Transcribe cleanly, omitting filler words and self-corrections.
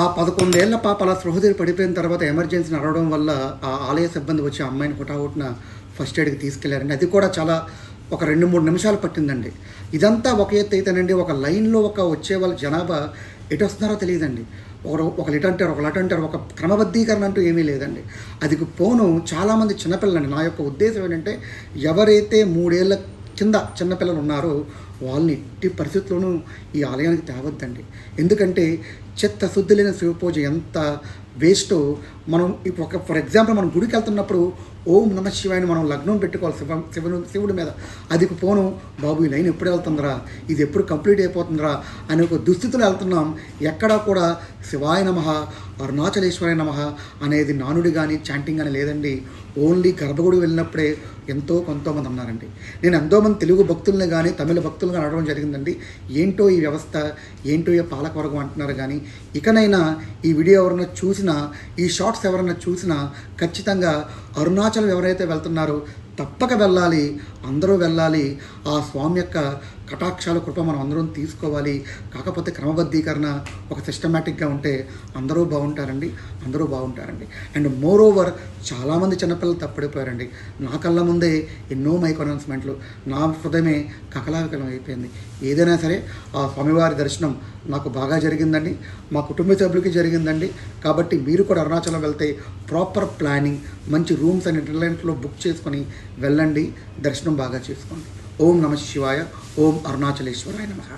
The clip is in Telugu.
ఆ 11 ఏళ్ల పాప అలా స్పృహ పడిపోయిన తర్వాత ఎమర్జెన్సీ నడవడం వల్ల ఆ ఆలయ సిబ్బంది వచ్చి ఆ అమ్మాయిని హుటాహుటిన ఫస్ట్ ఎయిడ్కి తీసుకెళ్లారండి. అది కూడా చాలా ఒక 2, 3 నిమిషాలు పట్టిందండి. ఇదంతా ఒక ఎత్తు అయితేనండి, ఒక లైన్‌లో వచ్చే వాళ్ళ జనాభా ఎటొస్తున్నారో తెలీదండి. ఒకళ్ళు ఇటంటారు, ఒకళ్ళు అటంటారు. ఒక క్రమబద్ధీకరణ అంటూ ఏమీ లేదండి. అది పోను చాలామంది చిన్నపిల్లలండి. నా యొక్క ఉద్దేశ్యం ఏంటంటే, ఎవరైతే 3 ఏళ్ల కింద చిన్నపిల్లలు ఉన్నారో వాళ్ళని ఎట్టి పరిస్థితుల్లోనూ ఈ ఆలయానికి తేవద్దండి. ఎందుకంటే చిత్తశుద్ధి లేని శివపూజ ఎంత వేస్టో మనం ఇప్పుడు ఫర్ ఎగ్జాంపుల్ మనం గుడికి వెళ్తున్నప్పుడు ఓం నమ శివాయని మనం లగ్నం పెట్టుకోవాలి శివుడి మీద. అది పోను బాబు ఈ లైన్ ఎప్పుడు వెళ్తుందిరా, ఇది ఎప్పుడు కంప్లీట్ అయిపోతుందిరా అని ఒక దుస్థితిలో వెళ్తున్నాం. ఎక్కడా కూడా శివాయ నమః, అరుణాచలేశ్వరాయ నమః అనేది నానుడి కానీ చాంటింగ్ కానీ లేదండి. ఓన్లీ గర్భగుడి వెళ్ళినప్పుడే కొంతమంది అన్నారండి. నేను ఎంతోమంది తెలుగు భక్తుల్ని కానీ తమిళ భక్తులుగా అడగడం జరిగిందండి. ఏంటో ఈ వ్యవస్థ, ఏంటో ఈ పాలకవర్గం అంటున్నారు. కానీ ఇకనైనా ఈ వీడియో ఎవరైనా చూసినా, ఈ షార్ట్స్ ఎవరైనా చూసినా ఖచ్చితంగా అరుణాచలం ఎవరైతే వెళ్తున్నారో తప్పక వెళ్ళాలి, అందరూ వెళ్ళాలి. ఆ స్వామి యొక్క కటాక్షాల కృప మనం అందరం తీసుకోవాలి. కాకపోతే క్రమబద్ధీకరణ ఒక సిస్టమేటిక్గా ఉంటే అందరూ బాగుంటారండి. అండ్ మోర్ ఓవర్ చాలామంది చిన్నపిల్లలు తప్పడిపోయారండి. నా కళ్ళ ముందే ఎన్నో మైక్ అనౌన్స్మెంట్లు, నా హృదయమే కకలావికలం అయిపోయింది. ఏదైనా సరే ఆ స్వామివారి దర్శనం నాకు బాగా జరిగిందండి, మా కుటుంబ సభ్యులకి జరిగిందండి. కాబట్టి మీరు కూడా అరుణాచలం వెళ్తే ప్రాపర్ ప్లానింగ్, మంచి రూమ్స్ అండ్ ఇంటర్నెట్లో బుక్ చేసుకొని వెళ్ళండి, దర్శనం బాగా చేసుకోండి. ఓం నమ శివాయ, ఓం అరుణాచలేశ్వరాయ నమః.